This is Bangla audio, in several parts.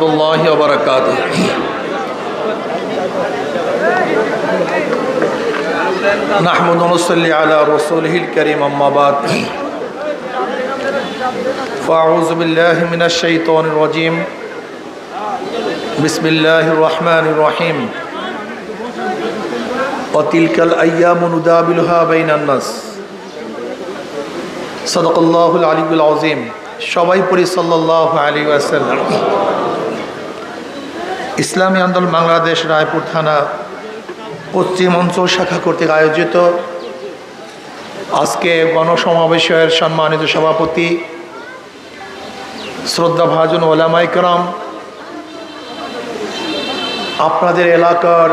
রহমতুল্লাহি ওয়া বারাকাতুহু। নাহমাদু ওয়া নুসাল্লি আলা রাসূলিহিল কারীম, আম্মা বাদ। ফাআউযু বিল্লাহি মিনাশ শাইতানির রাজীম। বিসমিল্লাহির রহমানির রহিম। ওয়া তিলকাল আইয়ামু নুদাবিলুহা বাইনান নাস। সাদাকাল্লাহুল আলিয়্যুল আযীম। সবাই পড়ি সাল্লাল্লাহু আলাইহি ওয়াসাল্লাম। ইসলামী আন্দোলন বাংলাদেশ রায়পুর থানা পশ্চিম অঞ্চল শাখা কর্তৃক আয়োজিত আজকে গণসমাবেশের সম্মানিত সভাপতি শ্রদ্ধাভাজন ওলামায়ে কেরাম, আপনাদের এলাকার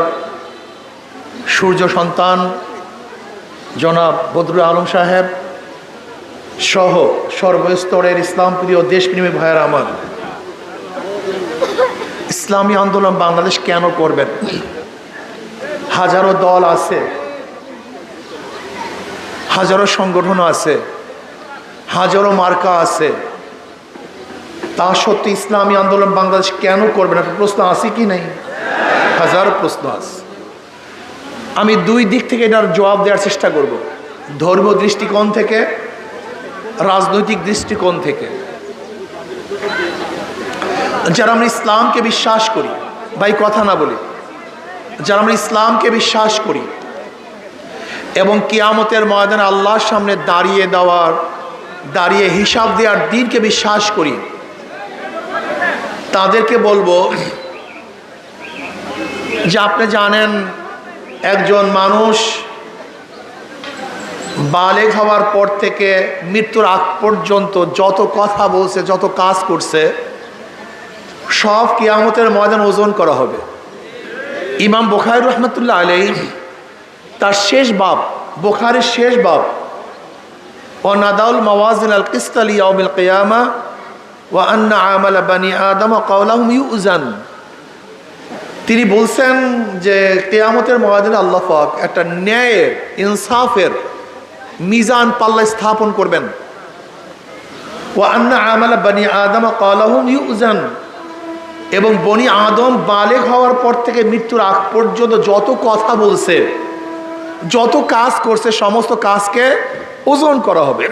সূর্য সন্তান জনাব বদরুল আলম সাহেব সহ সর্বস্তরের ইসলাম প্রিয় দেশপ্রেমী ভাইয়েরা আমার, ইসলামী আন্দোলন বাংলাদেশ কেন করবেন? হাজারো দল আছে, হাজারো সংগঠন আছে, হাজারো মার্কা আছে, তা সত্ত্বেও ইসলামী আন্দোলন বাংলাদেশ কেন করবেন? একটা প্রশ্ন আছে কি নেই? হাজারো প্রশ্ন আছে। আমি দুই দিক থেকে এটার জবাব দেওয়ার চেষ্টা করব, ধর্মীয় দৃষ্টিকোণ থেকে, রাজনৈতিক দৃষ্টিকোণ থেকে। যারা আমরা ইসলামকে বিশ্বাস করি, ভাই কথা না বলি, যারা আমরা ইসলামকে বিশ্বাস করি এবং কিয়ামতের ময়দানে আল্লাহর সামনে দাঁড়িয়ে হিসাব দেওয়ার দিনকে বিশ্বাস করি, তাদেরকে বলবো যে আপনি জানেন একজন মানুষ বালেগ হওয়ার পর থেকে মৃত্যুর আগ পর্যন্ত যত কথা বলছে, যত কাজ করছে, সব কিয়ামতের ময়দানে ওজন করা হবে। ইমাম বুখারী রহমতুল্লাহ আলাইহি তার শেষ বাব, বুখারীর শেষ বাব, ওয়া নাদাউল মাওয়াজিন আল কিসত লিয়াউমিল কিয়ামা ওয়া আন্না আমালা বানি আদম কাওলাহুম ইউজান। তিনি বলছেন যে কিয়ামতের ময়দানে আল্লাহ পাক একটা ন্যায়ের, ইনসাফের মিজান পাল্লা স্থাপন করবেন। ওয়া আন্না আমালা বানি আদম কাওলাহুম ইউজান, এবং বনি আদম বালেগ হওয়ার পর থেকে মৃত্যুর আগ পর্যন্ত যত কথা বলছে, যত কাজ করছে, সমস্ত কাজকে ওজন করা হবে।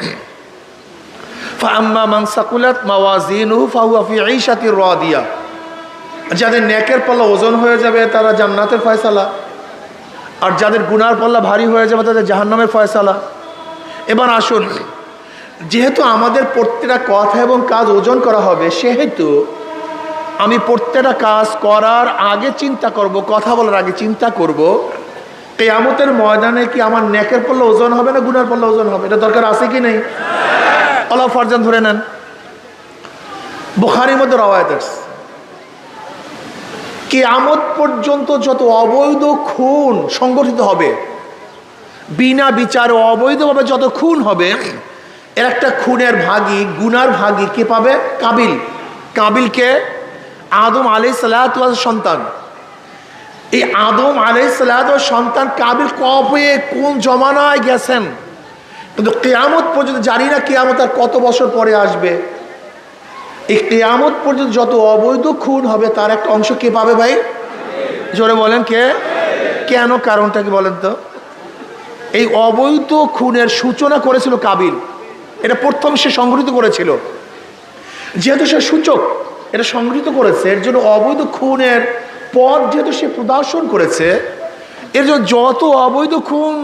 ফাআম্মা মান সাকুলাত মাওয়াজিনুহু ফাহুয়া ফি ঈশাতির রাদিয়া, যাদের নেকের পাল্লা ওজন হয়ে যাবে তারা জান্নাতের ফয়সালা, আর যাদের গুনার পাল্লা ভারী হয়ে যাবে তাদের জাহান্নামের ফয়সালা। এবার আসুন, যেহেতু আমাদের প্রত্যেকটা কথা এবং কাজ ওজন করা হবে, সেহেতু আমি প্রত্যেকটা কাজ করার আগে চিন্তা করব, কথা বলার আগে চিন্তা করব, কিয়ামতের ময়দানে কি আমার নেকের পাল্লা ওজন হবে না গুনার পাল্লা ওজন হবে? এটা দরকার আছে কি নেই? আল্লাহ ফারজান ধরে নেন, বুখারীর মধ্যে রওয়ায়াত আছে, কিয়ামত পর্যন্ত যত অবৈধ খুন সংগঠিত হবে, বিনা বিচারে অবৈধভাবে যত খুন হবে, এর একটা খুনের ভাগী, গুনার ভাগী কে পাবে? কাবিল। কাবিলকে আদম আলাইহিস সালাতু ওয়াস সন্তান। এই আদম আলাইহিস সালাতু ওয়াস সন্তান কাবিল কবে কোন জমানায় গেছেন, কিন্তু কিয়ামত পর্যন্ত জানি না কিয়ামত আর কত বছর পরে আসবে। এই কিয়ামত পর্যন্ত যত অবৈধ খুন হবে তার একটা অংশ কে পাবে ভাই? জোরে বলেন কে? কেন? কারণটা কি বলেন তো? এই অবৈধ খুনের সূচনা করেছিল কাবিল, এটা প্রথম সে সংগঠিত করেছিল। যেহেতু সে সূচক, এটা সংগঠিত করেছে, এর জন্য অবৈধ খুনের পথ যেহেতু সে প্রদর্শন করেছে, এর জন্য যত অবৈধ খুন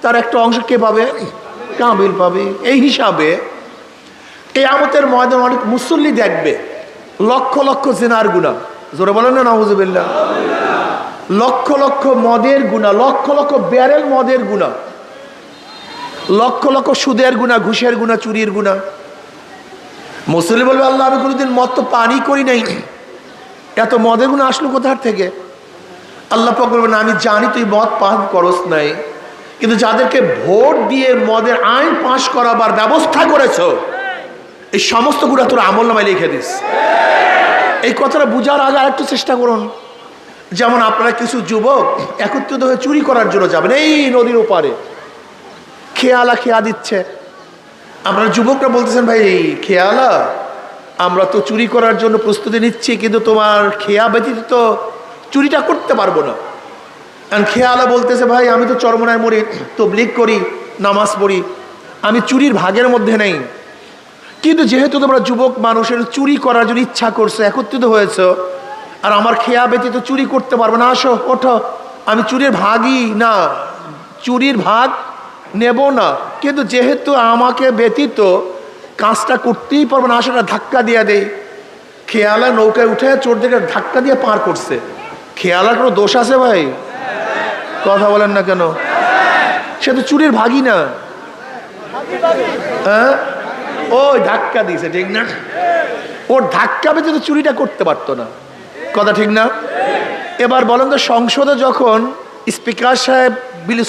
তার একটা অংশ কে পাবে? কাবিল পাবে। এই হিসাবে কিয়ামতের ময়দানে অনেক মুসল্লি দেখবে লক্ষ লক্ষ জিনার গুনাহ, জোরে বলেন না নাউজুবিল্লাহ, লক্ষ লক্ষ মদের গুনাহ, লক্ষ লক্ষ ব্যারেল মদের গুনাহ, লক্ষ লক্ষ সুদের গুনাহ, ঘুষের গুনাহ, চুরির গুনাহ। মুসল্লি বলবে, আল্লাহ আমি কোনোদিন মদ তো পানই করি নাই, এত মদের গুনাহ আসলো কোথার থেকে? আল্লাহ পাক বলবেন, আমি জানি তুই মদ পান করস নাই, কিন্তু যাদেরকে ভোট দিয়ে মদের আইন পাশ করাবার ব্যবস্থা করেছো, এই সমস্ত গুনাহ তোর আমলনামায় লিখে দিস। এই কথাটা বুঝার আগে আরেকটু চেষ্টা করুন। যেমন আপনারা কিছু যুবক একত্রিত হয়ে চুরি করার জন্য যাবেন এই নদীর ওপারে, খেয়ালা দিচ্ছে, আপনারা যুবকরা বলতেছেন, ভাই খেয়ালা আমরা তো চুরি করার জন্য প্রস্তুতি নিচ্ছি, কিন্তু তোমার খেয়া ব্যতীত তো চুরিটা করতে পারবো না। কারণ খেয়ালা বলতেছে, ভাই আমি তো চরমনায় মরি, তাবলীগ করি, নামাজ পড়ি, আমি চুরির ভাগের মধ্যে নেই। কিন্তু যেহেতু তোমরা যুবক মানুষের চুরি করার জন্য ইচ্ছা করছো, একত্রিত হয়েছ, আর আমার খেয়া ব্যতীত চুরি করতে পারবো না, আসো ওঠো, আমি চুরির ভাগই না, চুরির ভাগ নেব না, কিন্তু যেহেতু আমাকে ব্যতীত কাজটা করতেই পারবো না, আসো না, ধাক্কা দিয়ে দেয়। খেয়ালা নৌকায় উঠে চোরদেরকে ধাক্কা দিয়ে পার করছে। খেয়ালার কোনো দোষ আছে ভাই? কথা বলেন না কেন? সে তো চুরির ভাগই না। হ্যাঁ, ওই ধাক্কা দিয়েছে, ঠিক না? ওর ধাক্কা ব্যতীত চুরিটা করতে পারতো না। কথা ঠিক না? এবার বলেন তো, সংসদে যখন স্পিকার সাহেব বিল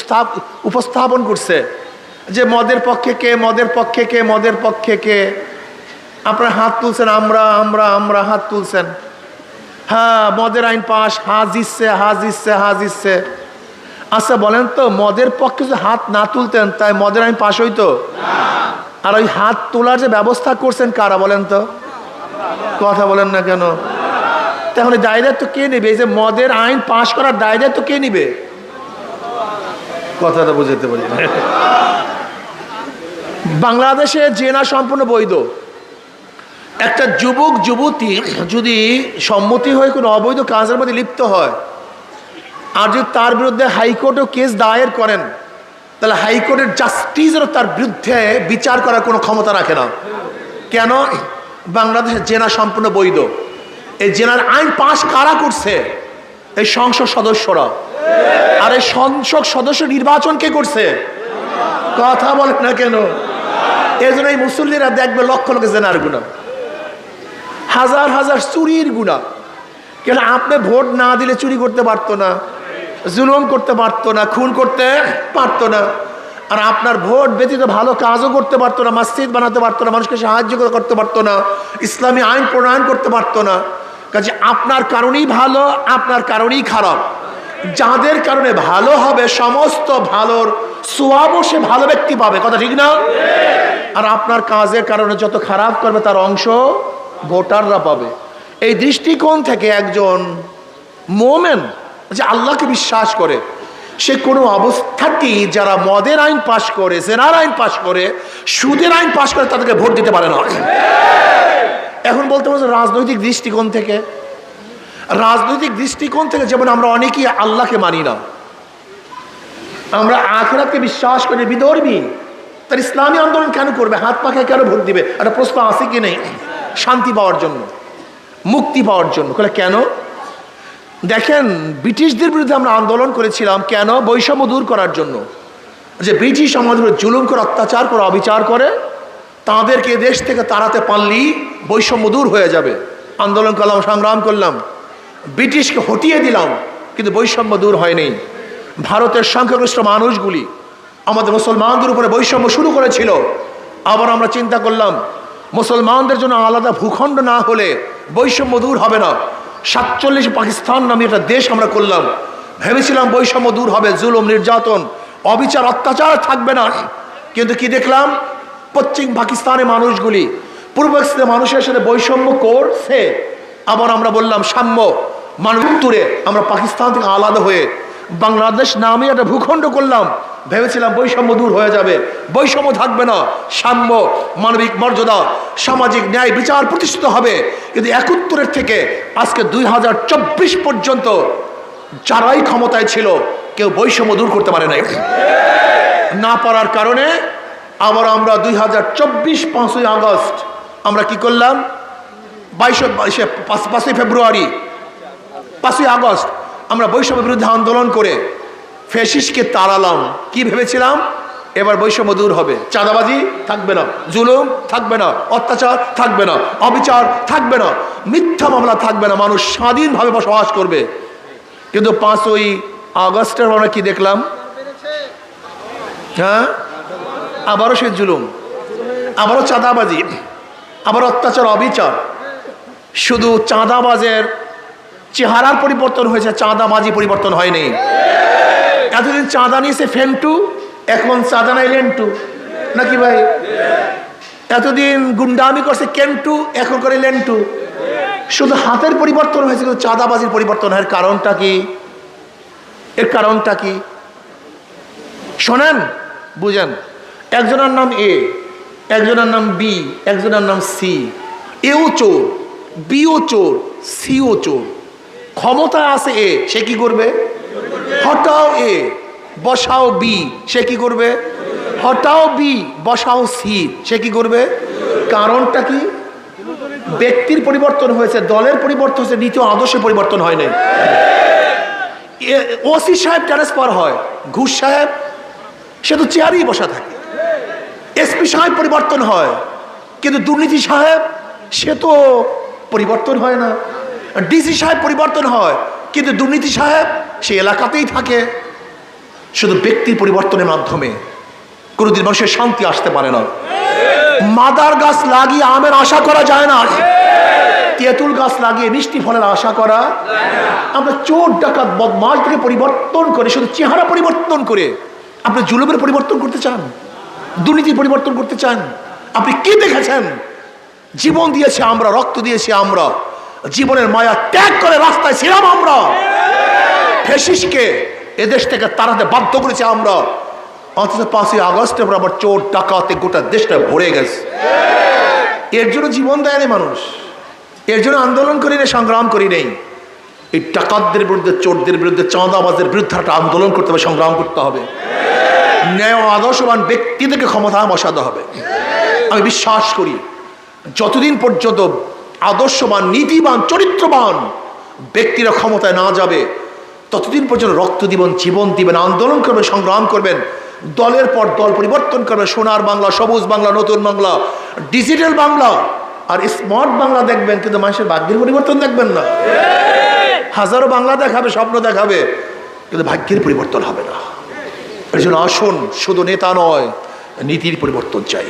উপস্থাপন করছে যে মদের পক্ষে কে, মদের পক্ষে কে, মদের পক্ষে কে, আপনারা হাত তুলছেন, আমরা আমরা আমরা হাত তুলছেন। হ্যাঁ, মদের আইন পাশ, হাত দিচ্ছে, হাত দিচ্ছে, হাত দিচ্ছে। আচ্ছা বলেন তো, মদের পক্ষে যদি হাত না তুলতেন তাই মদের আইন পাশ হইতো? আর ওই হাত তোলার যে ব্যবস্থা করছেন কারা বলেন তো? কথা বলেন না কেন? তখন দায় দায়িত্ব কে নেবে? এই যে মদের আইন পাশ করার দায় দায়িত্ব কে নিবে? কথাটা বুঝতে পারি না। বাংলাদেশে জেনা সম্পূর্ণ বৈধ। একটা যুবক যুবতী যদি সম্মতি হয়ে কোনো অবৈধ কাজের মধ্যে লিপ্ত হয়, আর যদি তার বিরুদ্ধে হাইকোর্টেও কেস দায়ের করেন, তাহলে হাইকোর্টের জাস্টিসেরও তার বিরুদ্ধে বিচার করার কোনো ক্ষমতা রাখে না। কেন? বাংলাদেশের জেনা সম্পূর্ণ বৈধ। এই জেনার আইন পাশ কারা করছে? এই সংসদ সদস্যরা। আর এই সংসদ সদস্য নির্বাচন কে করছে? কথা বলেন না কেন? এই জন্য এই মুসল্লিরা দেখবে লক্ষ লক্ষ জেনার গুণা, হাজার হাজার চুরির গুণা। কেন? আপনি ভোট না দিলে চুরি করতে পারতো না, জুলুম করতে পারতো না, খুন করতে পারতো না, আর আপনার ভোট ব্যতীত ভালো কাজও করতে পারতো না, মসজিদ বানাতে পারতো না, মানুষকে সাহায্য করতে পারতো না, ইসলামী আইন প্রণয়ন করতে পারতো না। কাজে আপনার কারণেই ভালো, আপনার কারণেই খারাপ। যাদের কারণে ভালো হবে, সমস্ত ভালোর সোয়াবও সে ভালো ব্যক্তি পাবে। কথা ঠিক না? আর আপনার কাজের কারণে যত খারাপ করবে তার অংশ ভোটাররা পাবে। এই দৃষ্টিকোণ থেকে একজন মোমেন যে আল্লাহকে বিশ্বাস করে, সে কোনো অবস্থাতেই যারা মদের আইন পাশ করে, জেনার আইন পাশ করে, সুদের আইন পাশ করে, তাদেরকে ভোট দিতে পারে না। এখন বলতে পারছে রাজনৈতিক দৃষ্টিকোণ থেকে, রাজনৈতিক দৃষ্টিকোণ থেকে যেমন আমরা অনেকেই আল্লাহকে মানি না, আমরা আখিরাতকে বিশ্বাস করি, বিধর্মী, তার ইসলামী আন্দোলন কেন করবে? হাত পাখায় কেন ভোট দিবে? একটা প্রশ্ন আছে কি নেই? শান্তি পাওয়ার জন্য, মুক্তি পাওয়ার জন্য। কেন? দেখেন, ব্রিটিশদের বিরুদ্ধে আমরা আন্দোলন করেছিলাম কেন? বৈষম্য দূর করার জন্য। যে ব্রিটিশ আমাদের জুলুম করে, অত্যাচার করে, অবিচার করে, তাদেরকে দেশ থেকে তাড়াতে পারলেই বৈষম্য দূর হয়ে যাবে। আন্দোলন করলাম, সংগ্রাম করলাম, ব্রিটিশকে হটিয়ে দিলাম, কিন্তু বৈষম্য দূর হয়নি। ভারতের সংখ্যাগরিষ্ঠ মানুষগুলি আমাদের মুসলমানদের উপরে বৈষম্য শুরু করেছিল। আবার আমরা চিন্তা করলাম, মুসলমানদের জন্য আলাদা ভূখণ্ড না হলে বৈষম্য দূর হবে না। 47 পাকিস্তান নামে একটা দেশ আমরা করলাম, ভেবেছিলাম বৈষম্য দূর হবে, জুলুম, নির্যাতন, অবিচার, অত্যাচার থাকবে না। কিন্তু কি দেখলাম? পশ্চিম পাকিস্তানের মানুষগুলি পূর্ব পাকিস্তানের মানুষের সাথে বৈষম্য করছে। আবার আমরা বললাম সাম্য, মানুষ উত্তরে আমরা পাকিস্তান থেকে আলাদা হয়ে বাংলাদেশ নামে একটা ভূখণ্ড করলাম, ভেবেছিলাম বৈষম্য দূর হয়ে যাবে, বৈষম্য থাকবে না, সাম্য, মানবিক মর্যাদা, সামাজিক ন্যায় বিচার প্রতিষ্ঠিত হবে। কিন্তু 71 থেকে আজকে 2024 পর্যন্ত যারাই ক্ষমতায় ছিল কেউ বৈষম্য দূর করতে পারে নাই। না পারার কারণে আবার আমরা 2024 5ই আগস্ট আমরা কি করলাম? 5ই ফেব্রুয়ারি, 5ই আগস্ট আমরা বৈষম্য বিরুদ্ধে আন্দোলন করে ফ্যাসিস্টকে তাড়ালাম। কি ভেবেছিলাম? এবার বৈষম্য দূর হবে, চাঁদাবাজি থাকবে না, জুলুম থাকবে না, অত্যাচার থাকবে না, অবিচার থাকবে না, মিথ্যা মামলা থাকবে না, মানুষ স্বাধীনভাবে বসবাস করবে। কিন্তু 5ই আগস্টের আমরা কি দেখলাম? হ্যাঁ, আবারও সে জুলুম, আবারও চাঁদাবাজি, আবার অত্যাচার, অবিচার। শুধু চাঁদাবাজের চেহারার পরিবর্তন হয়েছে, চাঁদাবাজি পরিবর্তন হয়নি। এতদিন চাঁদা নিয়েছে ফেন্টু, এখন চাঁদা নাই লেন্টু, নাকি ভাই? এতদিন গুন্ডামি করছে কেন্টু, এখন করে লেন্টু। শুধু হাতের পরিবর্তন হয়েছে, কিন্তু চাঁদাবাজির পরিবর্তন হয়। কারণটা কি? এর কারণটা কি শোনেন, বুঝেন। একজনের নাম এ, একজনের নাম বি, একজনের নাম সি। এও চোর, বিও চোর, সিও চোর। ক্ষমতা আছে এ, সে কি করবে? হটাও এ, বসাও বি, সে কি করবে? হটাও বি, বসাও সি, সে কি করবে? কারণটা কি? ব্যক্তির পরিবর্তন হয়েছে, দলের পরিবর্তন হয়েছে, নীতি আদর্শের পরিবর্তন হয় নাই। ওসি সাহেব ট্রান্সফার হয়, ঘুষ সাহেব সে তো চেয়ারেই বসা থাকে। এসপি সাহেব পরিবর্তন হয়, কিন্তু দুর্নীতি সাহেব সে তো পরিবর্তন হয় না। ডিসি সাহেব পরিবর্তন হয়, কিন্তু দুর্নীতি সাহেব সে এলাকাতেই থাকে। শুধু ব্যক্তির পরিবর্তনের মাধ্যমে কোনোদিন মানুষের শান্তি আসতে পারে না। মাদার গাছ লাগিয়ে আমের আশা করা যায় না, তেঁতুল গাছ লাগিয়ে মিষ্টি ফলের আশা করা। আমরা চোর ডাকাত বদমাশ থেকে পরিবর্তন করে, শুধু চেহারা পরিবর্তন করে আপনি জুলুমের পরিবর্তন করতে চান, দুর্নীতির পরিবর্তন করতে চান? আপনি কি দেখেছেন? জীবন দিয়েছি আমরা, রক্ত দিয়েছি আমরা, জীবনের মায়া ত্যাগ করে রাস্তায় ছিলাম আমরা। ফ্যাসিস্টকে এদেশ থেকে তাড়াতে বাধ্য করেছি আমরা, অথচ 5ই আগস্টে আবার চোর ডাকাতে গোটা দেশটা ভরে গেছে। এর জন্য জীবন দেয়নি মানুষ, এর জন্য আন্দোলন করি নেই, সংগ্রাম করি নেই। এই ডাকাতদের বিরুদ্ধে, চোরদের বিরুদ্ধে, চাঁদাবাজের বিরুদ্ধে একটা আন্দোলন করতে হবে, সংগ্রাম করতে হবে। ন্যায় আদর্শবান ব্যক্তিদেরকে ক্ষমতায় বসাতে হবে। আমি বিশ্বাস করি যতদিন পর্যন্ত আদর্শবান, নীতিবান, চরিত্রবান ব্যক্তিরা ক্ষমতায় না যাবে, ততদিন পর্যন্ত রক্ত দিবেন, জীবন দিবেন, আন্দোলন করবেন, সংগ্রাম করবেন, দলের পর দল পরিবর্তন করবে। সোনার বাংলা, সবুজ বাংলা, নতুন বাংলা, ডিজিটাল বাংলা আর স্মার্ট বাংলা দেখবেন, কিন্তু মানুষের ভাগ্যের পরিবর্তন দেখবেন না। হাজারো বাংলা দেখাবে, স্বপ্ন দেখাবে, কিন্তু ভাগ্যের পরিবর্তন হবে না। এর জন্য আসুন, শুধু নেতা নয়, নীতির পরিবর্তন চাই।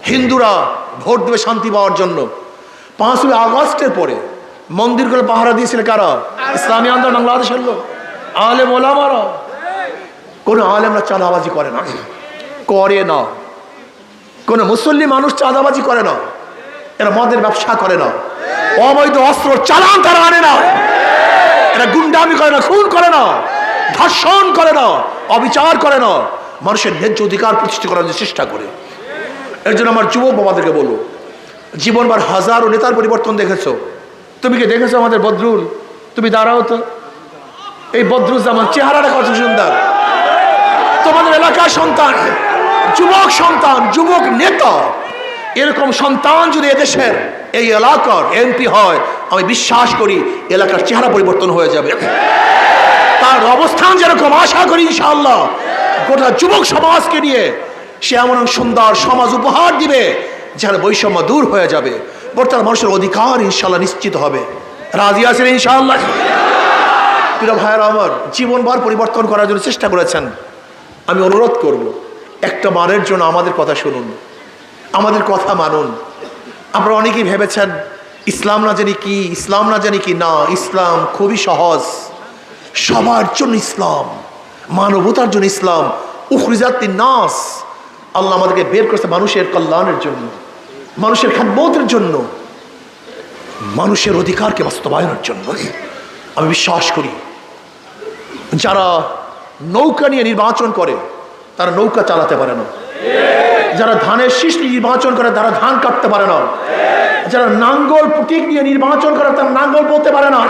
হিন্দুরা ভোট দেবে শান্তি পাওয়ার জন্য। 5ই আগস্টের পরে মন্দিরগুলো পাহারা দিয়েছিল কারা? ইসলামী আন্দোলন বাংলাদেশের লোক, আলেম ওলামারা। কোনো আলেমরা চাঁদাবাজি করে না, করে না। কোনো মুসল্লি মানুষ চাঁদাবাজি করে না, এরা মদের ব্যবসা করে না, অবৈধ অস্ত্র চালান তারা আনে না, এরা গুন্ডামি করে না, খুন করে না, ধর্ষণ করে না, অবিচার করে না, মানুষের ন্যায্য অধিকার প্রতিষ্ঠা করার চেষ্টা করে। এর জন্য আমার যুবক বাবাদেরকে বলবো, জীবনবার হাজারো নেতার পরিবর্তন দেখেছো, তুমি কি দেখেছো আমাদের বদরুল? তুমি দাঁড়াও তো, এই বদরুজ্জামান চেহারাটা কত সুন্দর। তোমাদের এলাকার সন্তান, যুবক সন্তান, যুবক নেতা, এরকম সন্তান যদি এদেশের এই এলাকার এমপি হয়, আমি বিশ্বাস করি এলাকার চেহারা পরিবর্তন হয়ে যাবে। তার অবস্থান যেরকম, আশা করি ইনশাআল্লাহ গোটা যুবক সমাজকে নিয়ে সে এমন সুন্দর সমাজ উপহার দিবে যেখানে বৈষম্য দূর হয়ে যাবে, বর্তমান মানুষের অধিকার ইনশাআল্লাহ নিশ্চিত হবে। রাজি আছেন ইনশাআল্লাহ? প্রিয় ভাইয়েরা আমার, জীবনবার পরিবর্তন করার জন্য চেষ্টা করেছেন। আমি অনুরোধ করব, একটা বারের জন্য আমাদের কথা শুনুন, আমাদের কথা মানুন। আপনারা অনেকেই ভেবেছেন ইসলাম না জানি কি, ইসলাম না জানি কি। না, ইসলাম খুবই সহজ। সবার জন্য ইসলাম, মানবতার জন্য ইসলাম। উখরিজাত লিন-নাস, আল্লাহ আমাদেরকে বের করেছে মানুষের কল্যাণের জন্য, মানুষের খেদমতের জন্য, মানুষের অধিকারকে বাস্তবায়নের জন্য। আমি বিশ্বাস করি যারা নৌকা নিয়ে নির্বাচন করে তারা নৌকা চালাতে পারে না, যারা ধানের শীষ নির্বাচন করে তারা ধান কাটতে পারে না, যারা নাঙ্গল প্রতীক নিয়ে নির্বাচন করে তারা নাঙ্গল বলতে পারে না,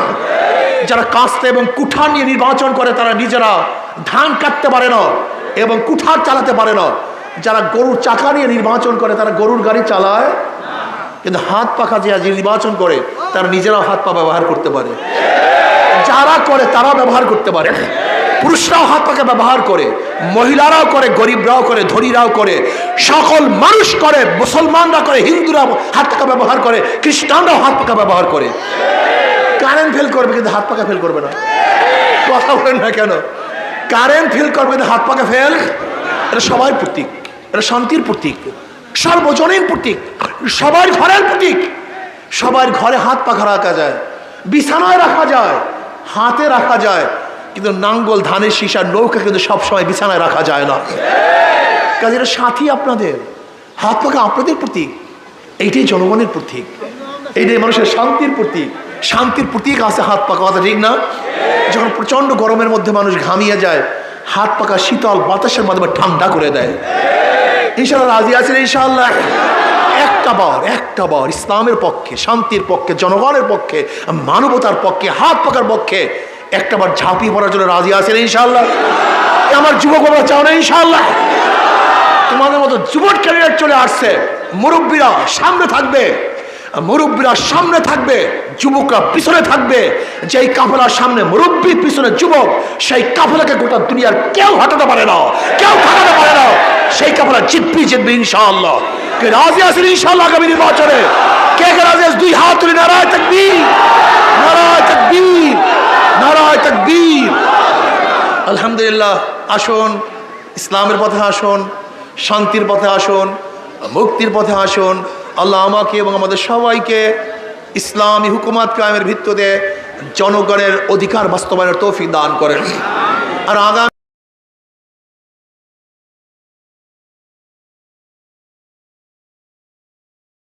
যারা কাস্তে এবং কুঠার নিয়ে নির্বাচন করে তারা নিজেরা ধান কাটতে পারে না এবং কুঠার চালাতে পারে না, যারা গরুর চাকা নিয়ে নির্বাচন করে তারা গরুর গাড়ি চালায়, কিন্তু হাত পাখা যে নির্বাচন করে তারা নিজেরাও হাত পা ব্যবহার করতে পারে। যারা করে তারা ব্যবহার করতে পারে, পুরুষরাও হাত পাখা ব্যবহার করে, মহিলারাও করে, গরিবরাও করে, ধনীরাও করে, সকল মানুষ করে, মুসলমানরা করে, হিন্দুরাও হাত পাখা ব্যবহার করে, খ্রিস্টানরাও হাত পাখা ব্যবহার করে। কারেন্ট ফেল করবে কিন্তু হাত পাখা ফেল করবে না। কথা বলেন না কেন? কারেন্ট ফেল করবে কিন্তু হাত পাখা ফেল। এটা সবার প্রতীক, এটা শান্তির প্রতীক, সর্বজনীন প্রতীক, সবার ঘরের প্রতীক। সবার ঘরে হাত পাখা রাখা যায়, বিছানায় রাখা যায়, হাতে রাখা যায়, কিন্তু নাঙ্গল, ধানের শীষ আর নৌকা কিন্তু সবসময় বিছানায় রাখা যায় না। কাজে এটা সাথী আপনাদের, হাত পাখা আপনাদের প্রতীক, এইটাই জনগণের প্রতীক, এইটাই মানুষের শান্তির প্রতীক। শান্তির প্রতীক আছে হাত পাখা, কথা ঠিক না? যখন প্রচন্ড গরমের মধ্যে মানুষ ঘামিয়ে যায়, হাত পাখা শীতল বাতাসের মাধ্যমে ঠান্ডা করে দেয়। ইনশাআল্লাহ রাজি আছেন? ইনশাআল্লাহ একটা বার ইসলামের পক্ষে, শান্তির পক্ষে, জনগণের পক্ষে, মানবতার পক্ষে, হাত পাখার পক্ষে একটা বার ঝাঁপিয়ে পড়ার জন্য রাজি আছেন? ইনশাআল্লাহ। আমার যুবক বাবা চাও না? ইনশাআল্লাহ। তোমাদের মতো যুবক ক্যারিয়ার চলে আসছে, মুরব্বীরা সামনে থাকবে, মুরব্বীরা সামনে থাকবে, যুবকরা পিছনে থাকবে। যেই কাফেলার সামনে মুরব্বী, পিছনে যুবক, সেই কাফেলাকে গোটা দুনিয়ার কেউ হটাতে পারে না, কেউ ঠকাতে পারে না। সেই কাফেলা জিতবে ইনশাআল্লাহ। কে রাজি আছেন ইনশাআল্লাহ আগামী নির্বাচনে? কে রাজি আছে? দুই হাত তুলে নারায়ে তাকবীর, নারায়ে তাকবীর, নারায়ে তাকবীর। আলহামদুলিল্লাহ। আসুন, ইসলামের পথে আসুন, শান্তির পথে আসুন, মুক্তির পথে আসুন। আল্লাহ আমাকে এবং আমাদের সবাইকে ইসলামী হুকুমাত কায়েমের ভিত্তিতে জনগণের অধিকার বাস্তবায়নের তৌফিক দান করেন। আর আগামী